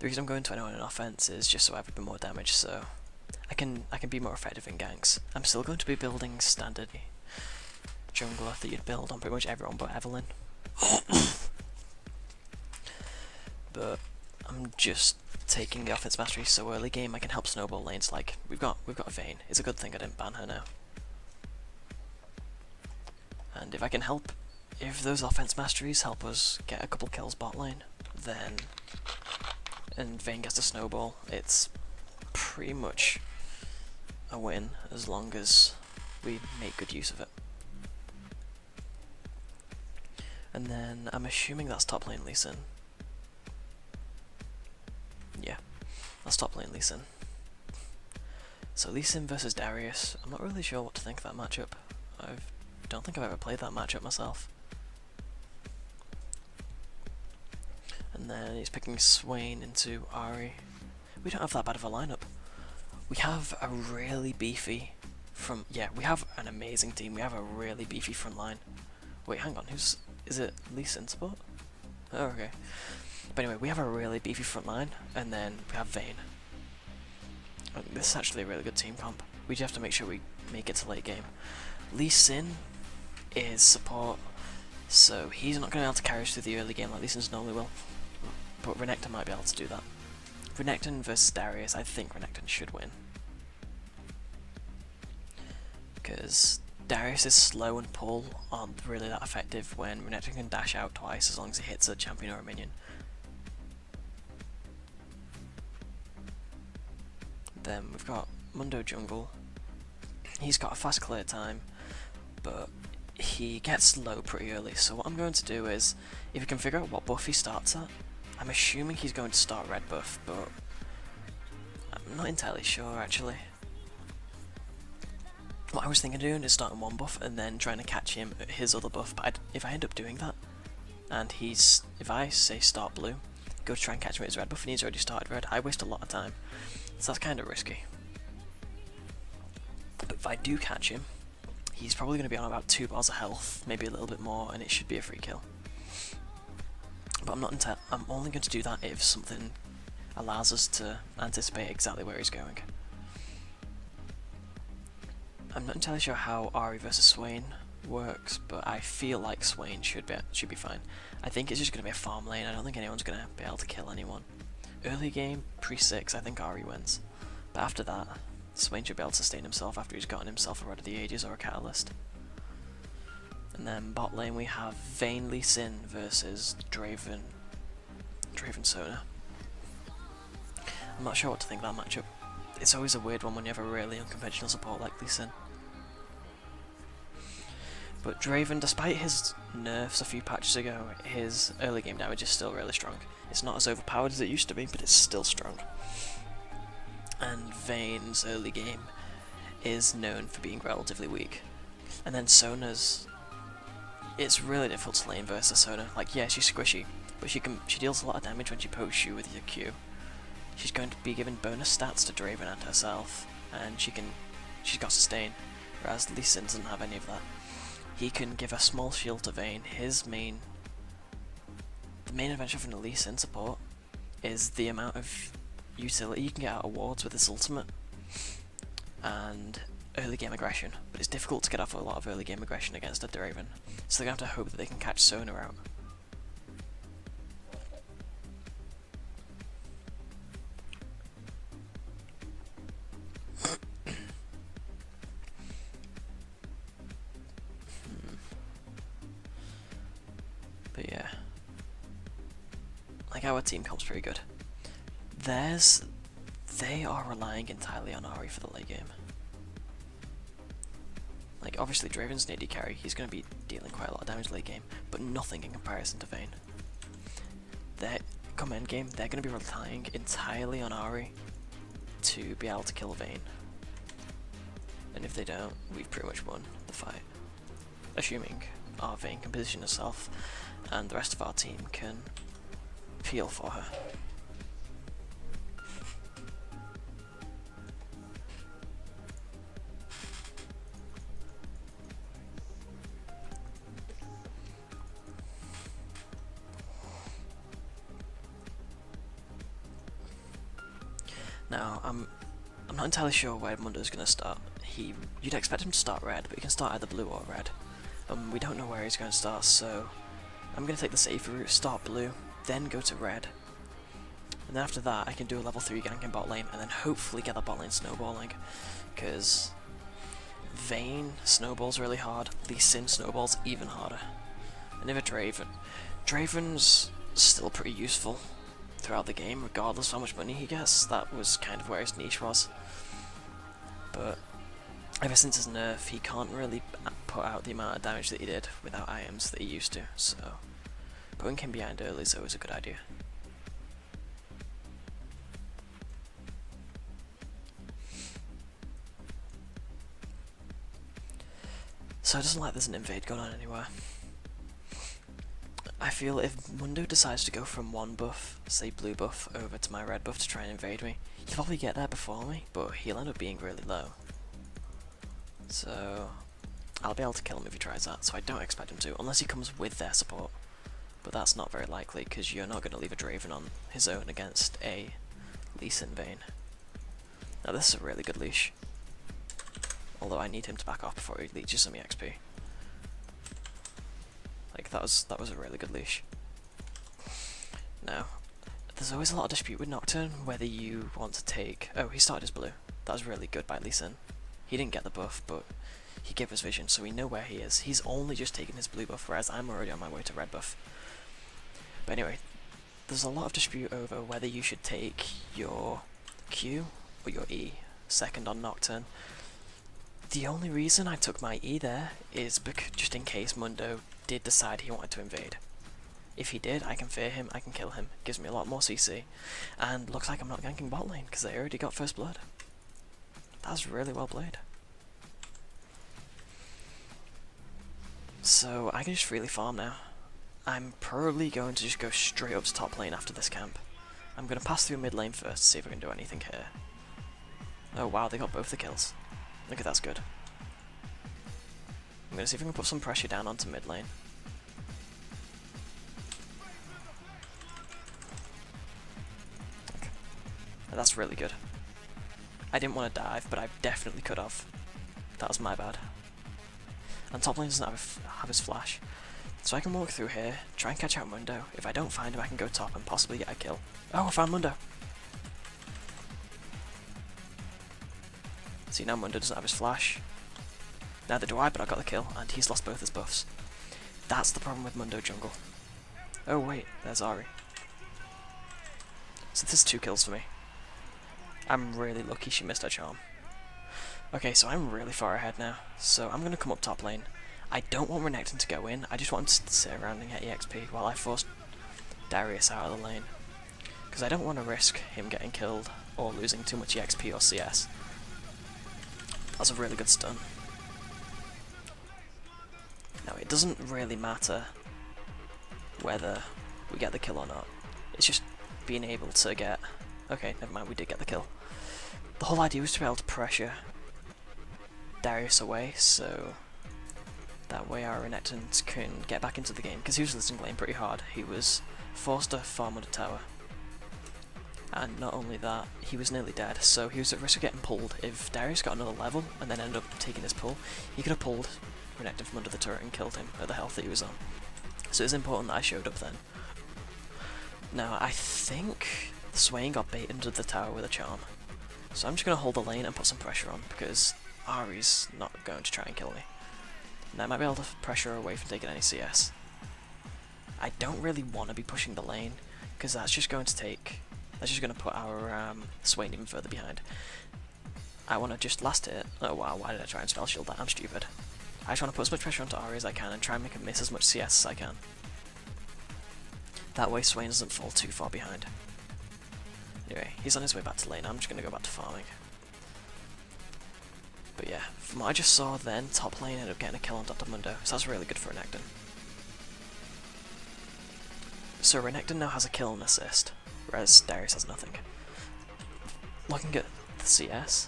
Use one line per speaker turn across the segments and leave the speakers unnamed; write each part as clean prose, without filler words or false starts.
The reason I'm going 21 in offense is just so I have a bit more damage, so I can be more effective in ganks. I'm still going to be building standard jungler that you'd build on pretty much everyone but Evelyn. But I'm just taking the offense mastery so early game I can help snowball lanes. Like we've got Vayne. It's a good thing I didn't ban her now. And if I can help, if those offense masteries help us get a couple kills bot lane, then and Vayne gets a snowball, it's pretty much a win as long as we make good use of it. And then I'm assuming that's top lane Lee Sin. Yeah, that's top lane Lee Sin. So Lee Sin versus Darius. I'm not really sure what to think of that matchup. I don't think I've ever played that matchup myself. And then he's picking Swain into Ahri. We don't have that bad of a lineup. We have a really beefy we have an amazing team. We have a really beefy front line. Wait, hang on, is it Lee Sin support? Oh, okay. But anyway, we have a really beefy front line, and then we have Vayne. This is actually a really good team comp. We just have to make sure we make it to late game. Lee Sin is support, so he's not going to be able to carry us through the early game like Lee Sin's normally will. But Renekton might be able to do that. Renekton versus Darius, I think Renekton should win. Because Darius' slow and pull aren't really that effective when Renekton can dash out twice as long as he hits a champion or a minion. Then we've got Mundo Jungle. He's got a fast clear time, but he gets low pretty early, so what I'm going to do is, if you can figure out what buff he starts at, I'm assuming he's going to start red buff, but I'm not entirely sure actually. What I was thinking of doing is starting one buff and then trying to catch him at his other buff, but if I end up doing that, and if I say start blue, go try and catch him at his red buff and he's already started red, I waste a lot of time, so that's kind of risky. But if I do catch him, he's probably going to be on about 2 bars of health, maybe a little bit more, and it should be a free kill. But I'm only going to do that if something allows us to anticipate exactly where he's going. I'm not entirely sure how Ahri versus Swain works, but I feel like Swain should be fine. I think it's just going to be a farm lane. I don't think anyone's going to be able to kill anyone. Early game, pre-6, I think Ahri wins. But after that, Swain should be able to sustain himself after he's gotten himself a Rod of the Ages or a Catalyst. And then bot lane we have Vayne Lee Sin versus Draven Sona. I'm not sure what to think of that matchup. It's always a weird one when you have a really unconventional support like Lee Sin. But Draven, despite his nerfs a few patches ago, his early game damage is still really strong. It's not as overpowered as it used to be, but it's still strong. And Vayne's early game is known for being relatively weak. And then Sona's, it's really difficult to lane versus Sona. Like, yeah, she's squishy, but she deals a lot of damage when she pokes you with your Q. She's going to be given bonus stats to Draven and herself, and she's got sustain, whereas Lee Sin doesn't have any of that. He can give a small shield to Vayne. The main advantage from the Lee Sin support is the amount of utility you can get out of wards with his ultimate, and early game aggression, but it's difficult to get off a lot of early game aggression against a Draven, so they're going to have to hope that they can catch Sona out. But yeah, like our team comp's pretty good. They are relying entirely on Ahri for the late game. Like, obviously Draven's an AD carry, he's going to be dealing quite a lot of damage late game, but nothing in comparison to Vayne. Come end game, they're going to be relying entirely on Ahri to be able to kill Vayne. And if they don't, we've pretty much won the fight. Assuming our Vayne can position herself, and the rest of our team can peel for her. Now, I'm not entirely sure where Mundo's going to start. You'd expect him to start red, but he can start either blue or red. We don't know where he's going to start, so I'm going to take the safer route, start blue, then go to red. And then after that, I can do a level 3 gank in bot lane, and then hopefully get the bot lane snowballing. Because Vayne snowballs really hard, Lee Sin snowballs even harder. And if a Draven's still pretty useful throughout the game, regardless of how much money he gets. That was kind of where his niche was. But ever since his nerf, he can't really put out the amount of damage that he did without items that he used to, so putting him behind early is always a good idea. So it doesn't like there's an invade going on anywhere. I feel if Mundo decides to go from one buff, say blue buff, over to my red buff to try and invade me, he'll probably get there before me, but he'll end up being really low. So I'll be able to kill him if he tries that, so I don't expect him to, unless he comes with their support. But that's not very likely, because you're not going to leave a Draven on his own against a Lee Sin Vayne. Now this is a really good leash, although I need him to back off before he leeches some EXP. Like, that was a really good leash. Now, there's always a lot of dispute with Nocturne whether you want to take... Oh, he started as blue. That was really good by Lee Sin. He didn't get the buff, but he gave us vision, so we know where he is. He's only just taken his blue buff, whereas I'm already on my way to red buff. But anyway, there's a lot of dispute over whether you should take your Q or your E second on Nocturne. The only reason I took my E there is just in case Mundo did decide he wanted to invade. If he did, I can fear him, I can kill him. Gives me a lot more CC, and looks like I'm not ganking bot lane because they already got first blood. That's really well played. So I can just freely farm now. I'm probably going to just go straight up to top lane after this camp. I'm going to pass through mid lane first to see if I can do anything here. Oh wow, they got both the kills. Okay, that's good. I'm going to see if I can put some pressure down onto mid lane. Okay. That's really good. I didn't want to dive, but I definitely could have. That was my bad. And top lane doesn't have his flash. So I can walk through here, try and catch out Mundo. If I don't find him, I can go top and possibly get a kill. Oh, I found Mundo! See, now Mundo doesn't have his flash. Neither do I, but I got the kill, and he's lost both his buffs. That's the problem with Mundo jungle. Oh wait, there's Ahri. So this is 2 kills for me. I'm really lucky she missed her charm. Okay, so I'm really far ahead now, so I'm going to come up top lane. I don't want Renekton to go in, I just want him to sit around and get EXP while I force Darius out of the lane. Because I don't want to risk him getting killed or losing too much EXP or CS. That's a really good stun. Now, it doesn't really matter whether we get the kill or not. It's just being able to get... Okay, never mind, we did get the kill. The whole idea was to be able to pressure Darius away, so that way our Renekton can get back into the game, because he was losing lane pretty hard. He was forced to farm under tower. And not only that, he was nearly dead, so he was at risk of getting pulled. If Darius got another level and then ended up taking his pull, he could have pulled Renekton from under the turret and killed him at the health that he was on. So it was important that I showed up then. Now, I think Swain got bait under the tower with a charm. So I'm just going to hold the lane and put some pressure on, because Ahri's not going to try and kill me. And I might be able to pressure her away from taking any CS. I don't really want to be pushing the lane, because that's just going to put our Swain even further behind. I want to just last hit. Oh wow, why did I try and spell shield that? I'm stupid. I just want to put as much pressure onto Ahri as I can and try and make him miss as much CS as I can. That way Swain doesn't fall too far behind. Anyway, he's on his way back to lane, I'm just going to go back to farming. But yeah, from what I just saw then, top lane ended up getting a kill on Dr. Mundo, so that's really good for Renekton. So Renekton now has a kill and assist, whereas Darius has nothing. Looking at the CS,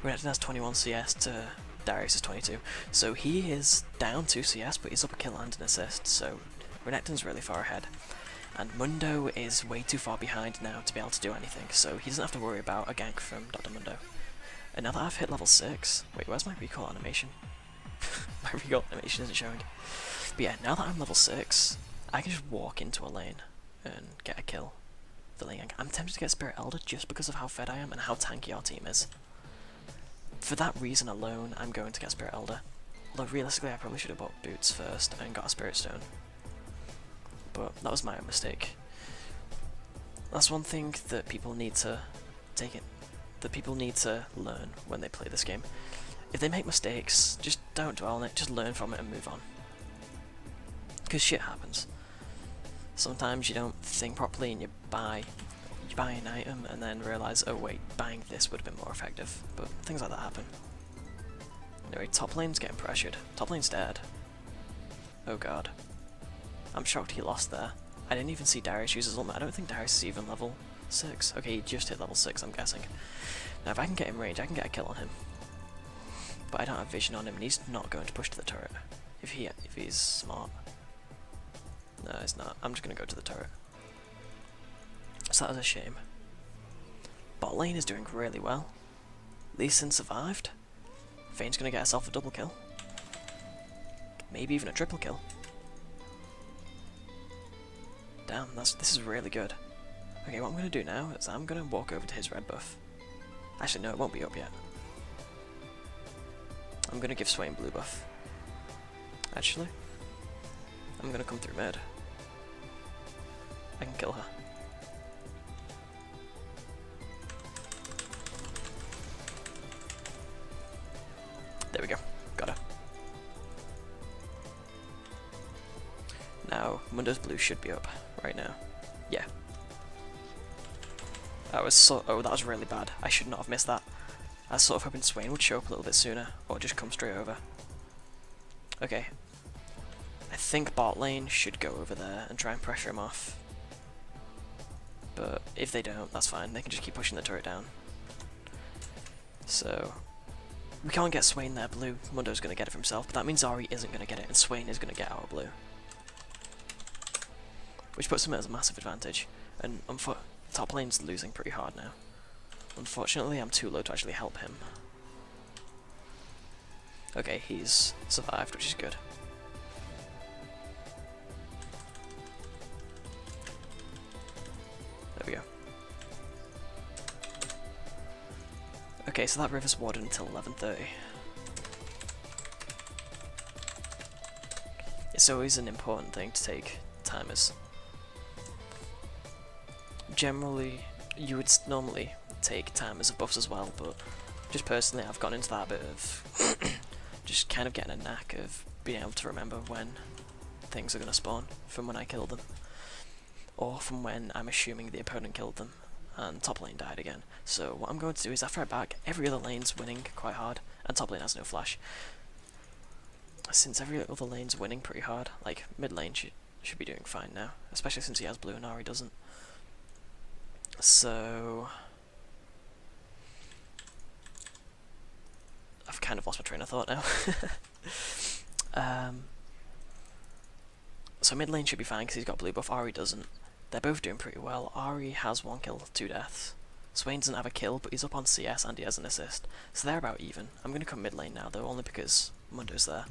Renekton has 21 CS to Darius is 22, so he is down 2 CS, but he's up a kill and an assist, so Renekton's really far ahead. And Mundo is way too far behind now to be able to do anything, so he doesn't have to worry about a gank from Dr. Mundo. And now that I've hit level 6... Wait, where's my recall animation? My recall animation isn't showing. But yeah, now that I'm level 6, I can just walk into a lane and get a kill. The lane gank. I'm tempted to get Spirit Elder just because of how fed I am and how tanky our team is. For that reason alone, I'm going to get Spirit Elder. Although realistically, I probably should have bought Boots first and got a Spirit Stone. But that was my own mistake. That's one thing that people need to learn when they play this game. If they make mistakes, just don't dwell on it, just learn from it and move on. Because shit happens. Sometimes you don't think properly and you buy an item and then realise, oh wait, buying this would have been more effective. But things like that happen. Anyway, top lane's getting pressured. Top lane's dead. Oh god. I'm shocked he lost there. I didn't even see Darius use his ultimate. I don't think Darius is even level 6. Okay, he just hit level 6, I'm guessing. Now if I can get in range, I can get a kill on him. But I don't have vision on him and he's not going to push to the turret. If he's smart. No, he's not. I'm just going to go to the turret. So that was a shame. Bot lane is doing really well. Lee Sin survived. Vayne's going to get herself a double kill. Maybe even a triple kill. Damn, this is really good. Okay, what I'm going to do now is I'm going to walk over to his red buff. Actually, no, it won't be up yet. I'm going to give Swain blue buff. Actually, I'm going to come through mid. I can kill her. There we go. Got her. Now, Mundo's blue should be up right now. Yeah. That was really bad. I should not have missed that. I was sort of hoping Swain would show up a little bit sooner, or just come straight over. Okay. I think bot lane should go over there and try and pressure him off. But if they don't, that's fine. They can just keep pushing the turret down. So, we can't get Swain there blue. Mundo's going to get it for himself, but that means Ahri isn't going to get it, and Swain is going to get our blue. Which puts him at a massive advantage. And top lane's losing pretty hard now. Unfortunately, I'm too low to actually help him. Okay, he's survived, which is good. There we go. Okay, so that river's warded until 11:30. It's always an important thing to take timers. Generally, you would normally take timers of buffs as well, but just personally I've gone into that bit of just kind of getting a knack of being able to remember when things are going to spawn from when I kill them, or from when I'm assuming the opponent killed them and top lane died again. So what I'm going to do is after I back, every other lane's winning quite hard and top lane has no flash. Since every other lane's winning pretty hard, like mid lane should be doing fine now, especially since he has blue and Ahri doesn't. So I've kind of lost my train of thought now. So mid lane should be fine because he's got blue buff, Ahri doesn't. They're both doing pretty well. Ahri has 1 kill, 2 deaths. Swain doesn't have a kill, but he's up on CS and he has an assist. So they're about even. I'm going to come mid lane now though, only because Mundo's there.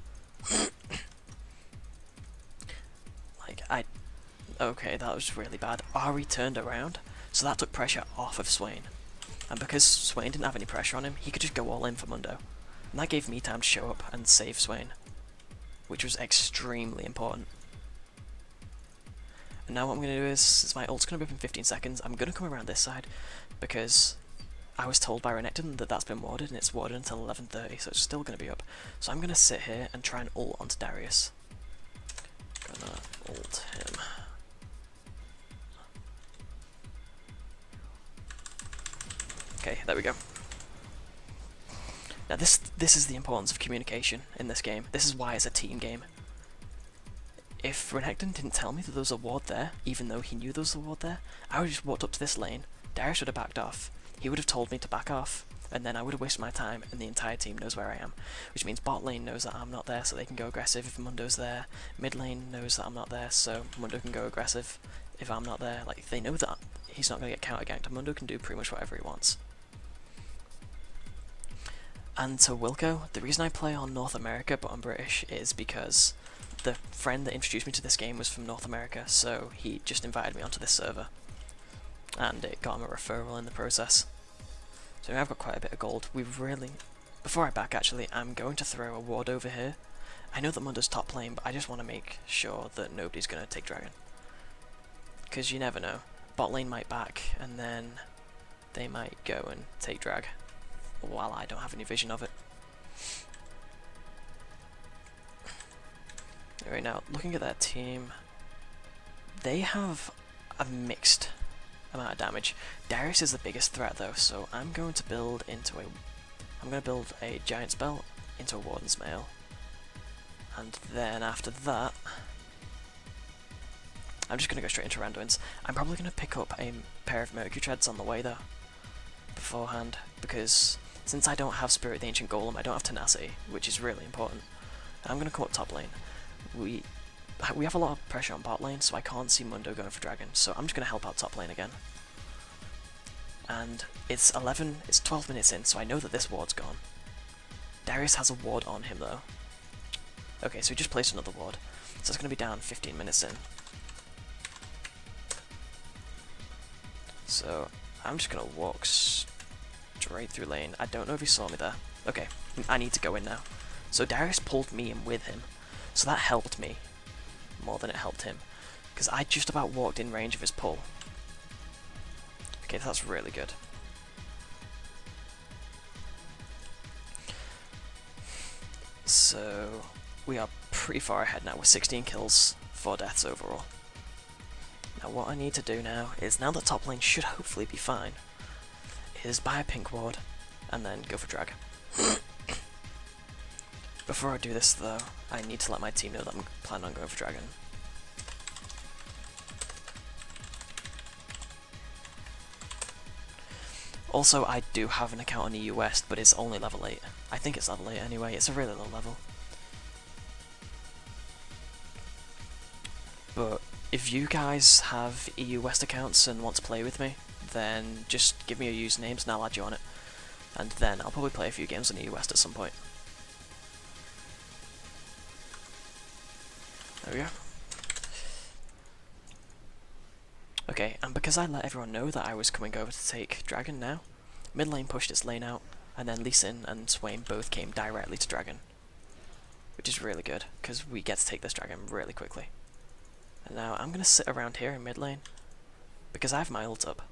Okay, that was really bad. Ahri turned around, so that took pressure off of Swain. And because Swain didn't have any pressure on him, he could just go all in for Mundo. And that gave me time to show up and save Swain, which was extremely important. And now what I'm going to do is, since my ult's going to be up in 15 seconds, I'm going to come around this side, because I was told by Renekton that that's been warded, and it's warded until 11:30, so it's still going to be up. So I'm going to sit here and try and ult onto Darius. Gonna ult him. Okay, there we go. Now this is the importance of communication in this game. This is why it's a team game. If Renekton didn't tell me that there was a ward there, even though he knew there was a ward there, I would have just walked up to this lane, Darius would have backed off, he would have told me to back off, and then I would have wasted my time, and the entire team knows where I am. Which means bot lane knows that I'm not there, so they can go aggressive if Mundo's there. Mid lane knows that I'm not there, so Mundo can go aggressive if I'm not there. Like, they know that he's not going to get counter-ganked. Mundo can do pretty much whatever he wants. And to Wilco, the reason I play on North America but on British is because the friend that introduced me to this game was from North America, so he just invited me onto this server. And it got him a referral in the process. So I've got quite a bit of gold. Before I back actually, I'm going to throw a ward over here. I know that Mundo's top lane, but I just want to make sure that nobody's going to take dragon. Because you never know. Bot lane might back, and then they might go and take drag, while I don't have any vision of it. Right now, looking at that team, they have a mixed amount of damage. Darius is the biggest threat though, so I'm going to build a giant spell into a Warden's Mail. And then after that, I'm just going to go straight into Randuin's. I'm probably going to pick up a pair of Mercury Treads on the way though, beforehand, because since I don't have Spirit of the Ancient Golem, I don't have Tenacity, which is really important. I'm going to come up top lane. We have a lot of pressure on bot lane, so I can't see Mundo going for dragon, so I'm just going to help out top lane again. And it's 12 minutes in, so I know that this ward's gone. Darius has a ward on him though. Okay, so he just placed another ward, so it's going to be down 15 minutes in. So I'm just going to walk straight through lane. I don't know if he saw me there. Okay, I need to go in now. So Darius pulled me in with him, so that helped me more than it helped him, because I just about walked in range of his pull. Okay, that's really good. So we are pretty far ahead now with 16 kills, 4 deaths overall. Now what I need to do now is, now that top lane should hopefully be fine, is buy a pink ward and then go for drag. Before I do this though, I need to let my team know that I'm planning on going for dragon. Also, I do have an account on EU West, but it's only level 8. I think it's level 8 anyway, it's a really low level. But if you guys have EU West accounts and want to play with me, then just give me your usernames and I'll add you on it. And then I'll probably play a few games on EU West at some point. There we go. Okay, and because I let everyone know that I was coming over to take dragon now, mid lane pushed its lane out, and then Lee Sin and Swain both came directly to dragon. Which is really good, because we get to take this dragon really quickly. And now I'm going to sit around here in mid lane, because I have my ult up.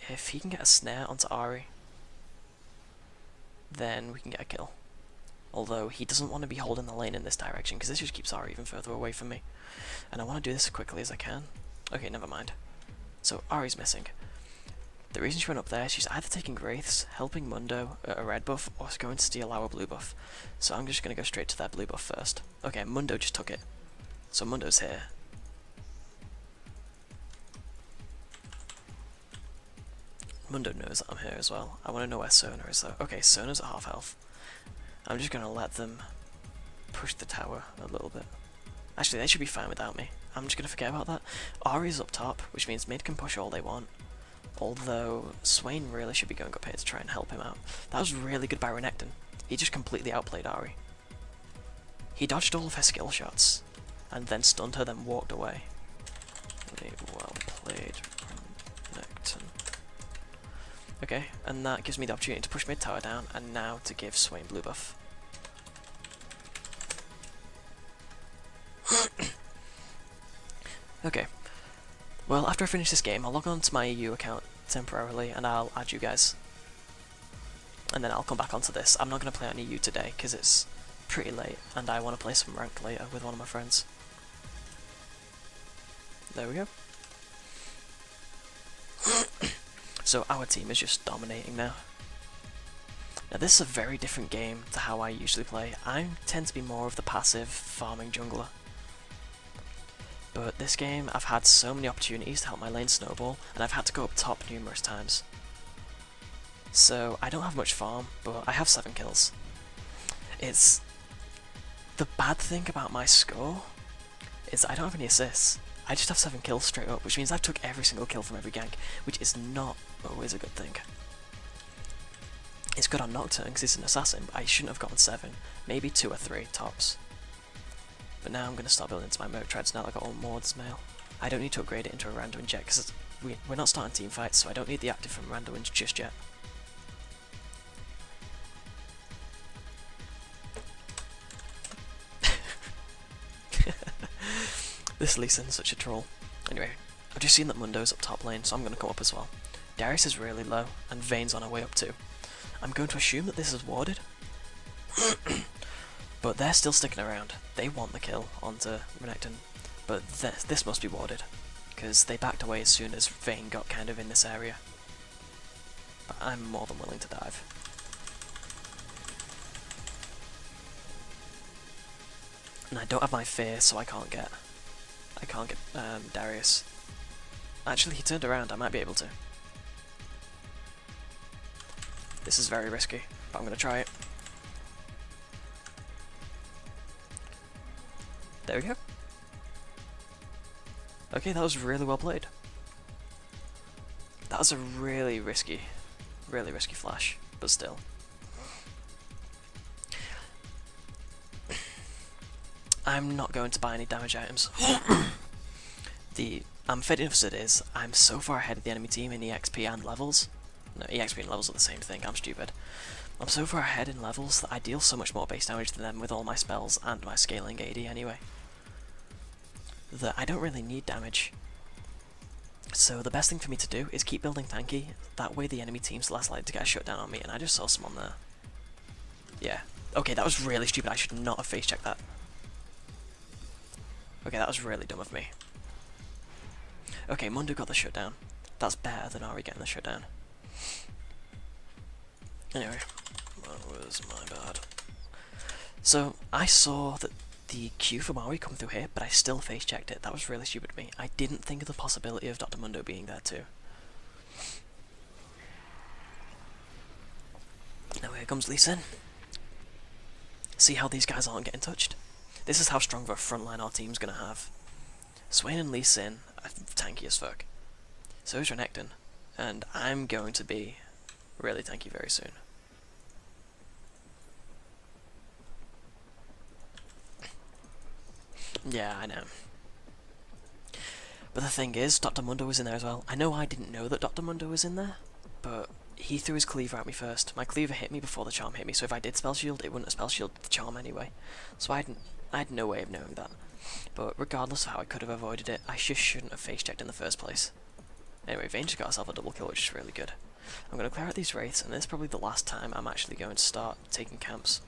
If he can get a snare onto Ahri, then we can get a kill. Although he doesn't want to be holding the lane in this direction, because this just keeps Ahri even further away from me. And I want to do this as quickly as I can. Okay, never mind. So Ahri's missing. The reason she went up there, she's either taking Wraiths, helping Mundo at a red buff, or going to steal our blue buff. So I'm just going to go straight to that blue buff first. Okay, Mundo just took it. So Mundo's here. Mundo knows that I'm here as well. I want to know where Sona is though. Okay, Sona's at half health. I'm just going to let them push the tower a little bit. Actually, they should be fine without me. I'm just going to forget about that. Ahri's up top, which means mid can push all they want. Although, Swain really should be going up here to try and help him out. That was really good by Renekton. He just completely outplayed Ahri. He dodged all of her skill shots, and then stunned her, then walked away. Really well played, Renekton. Okay, and that gives me the opportunity to push mid tower down, and now to give Swain blue buff. Okay, well after I finish this game I'll log on to my EU account temporarily and I'll add you guys. And then I'll come back onto this. I'm not going to play on EU today because it's pretty late and I want to play some ranked later with one of my friends. There we go. So our team is just dominating now. Now this is a very different game to how I usually play. I tend to be more of the passive farming jungler. But this game I've had so many opportunities to help my lane snowball and I've had to go up top numerous times. So I don't have much farm, but I have 7 kills. It's... The bad thing about my score is I don't have any assists. I just have 7 kills straight up, which means I took every single kill from every gank, which is not always a good thing. It's good on Nocturne because he's an assassin, but I shouldn't have gotten 7, maybe 2 or 3 tops. But now I'm going to start building into my Merc Treads now that I got all Maud's mail. I don't need to upgrade it into a Randuin jet because we're not starting team fights, so I don't need the active from Randuins just yet. This Lee Sin's such a troll. Anyway, I've just seen that Mundo's up top lane, so I'm going to come up as well. Darius is really low, and Vayne's on her way up too. I'm going to assume that this is warded. But they're still sticking around. They want the kill onto Renekton, but this must be warded, because they backed away as soon as Vayne got kind of in this area. But I'm more than willing to dive. And I don't have my fear, so I can't get Darius. Actually, he turned around. I might be able to. This is very risky, but I'm going to try it. There we go. Okay, that was really well played. That was a really risky flash, but still. I'm not going to buy any damage items. I'm fed enough as it is. I'm so far ahead of the enemy team in EXP and levels. No, EXP and levels are the same thing, I'm stupid. I'm so far ahead in levels that I deal so much more base damage than them with all my spells and my scaling AD anyway, that I don't really need damage. So the best thing for me to do is keep building tanky, that way the enemy team's less likely to get a shutdown on me, and I just saw someone there. Yeah. Okay, that was really stupid, I should not have face checked that. Okay, that was really dumb of me. Okay, Mundo got the shutdown. That's better than Ari getting the shutdown. Anyway, that was my bad. So, I saw that the Q from Ari come through here, but I still face checked it. That was really stupid of me. I didn't think of the possibility of Dr. Mundo being there too. Now here comes Lee Sin. See how these guys aren't getting touched? This is how strong of a frontline our team's gonna have. Swain and Lee Sin are tanky as fuck. So is Renekton, and I'm going to be really tanky very soon. Yeah, I know. But the thing is, Dr. Mundo was in there as well. I know I didn't know that Dr. Mundo was in there, but he threw his cleaver at me first. My cleaver hit me before the charm hit me, so if I did spell shield, it wouldn't have spell shielded the charm anyway. So I had no way of knowing that. But regardless of how I could have avoided it, I just shouldn't have face checked in the first place. Anyway, Vayne just got herself a double kill, which is really good. I'm going to clear out these wraiths, and this is probably the last time I'm actually going to start taking camps.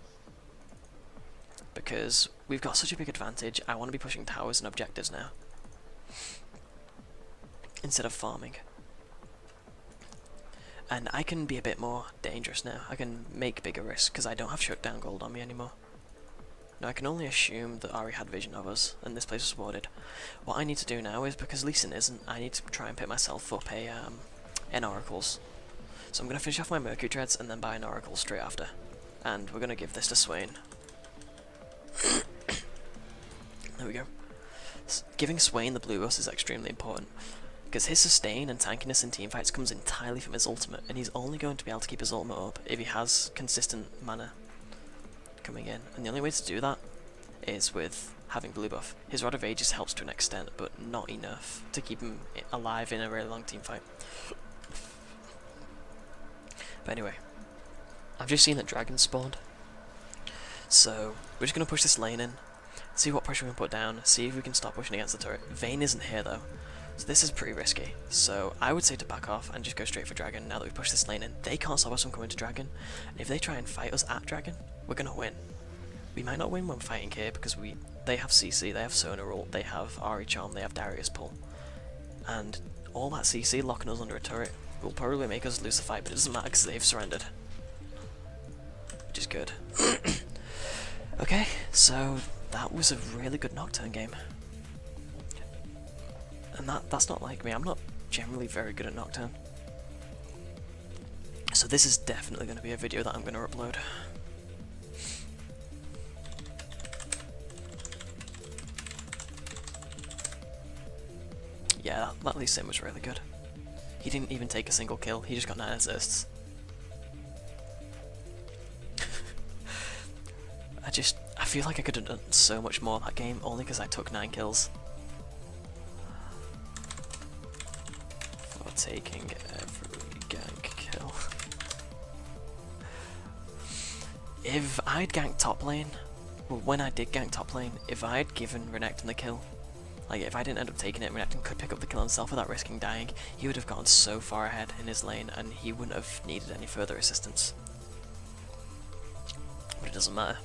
Because we've got such a big advantage, I want to be pushing towers and objectives now, instead of farming. And I can be a bit more dangerous now. I can make bigger risks, because I don't have shutdown gold on me anymore. Now I can only assume that Ari had vision of us, and this place was warded. What I need to do now is, because Lee Sin isn't, I need to try and pick myself up an oracles. So I'm going to finish off my Mercury Treads and then buy an oracle straight after. And we're going to give this to Swain. There we go. Giving Swain the blue buff is extremely important, because his sustain and tankiness in teamfights comes entirely from his ultimate, and he's only going to be able to keep his ultimate up if he has consistent mana coming in, and the only way to do that is with having blue buff. His Rod of Ages helps to an extent, but not enough to keep him alive in a really long team fight. But anyway, I've just seen that dragons spawned, so we're just going to push this lane in, see what pressure we can put down, see if we can stop pushing against the turret. Vayne isn't here though, so this is pretty risky, so I would say to back off and just go straight for dragon now that we push this lane in. They can't stop us from coming to dragon, and if they try and fight us at dragon, we're going to win. We might not win when fighting here because they have CC, they have Sonar ult, they have Ari Charm, they have Darius pull, and all that CC locking us under a turret will probably make us lose the fight, but it doesn't matter because they've surrendered, which is good. Okay, so that was a really good Nocturne game. And that's not like me, I'm not generally very good at Nocturne. So this is definitely going to be a video that I'm going to upload. yeah, that lead sim was really good. He didn't even take a single kill, he just got 9 assists. I feel like I could have done so much more that game, only because I took 9 kills. For taking every gank kill. If I'd ganked top lane, well, when I did gank top lane, if I'd given Renekton the kill, like if I didn't end up taking it, Renekton could pick up the kill himself without risking dying, he would have gone so far ahead in his lane and he wouldn't have needed any further assistance. But it doesn't matter.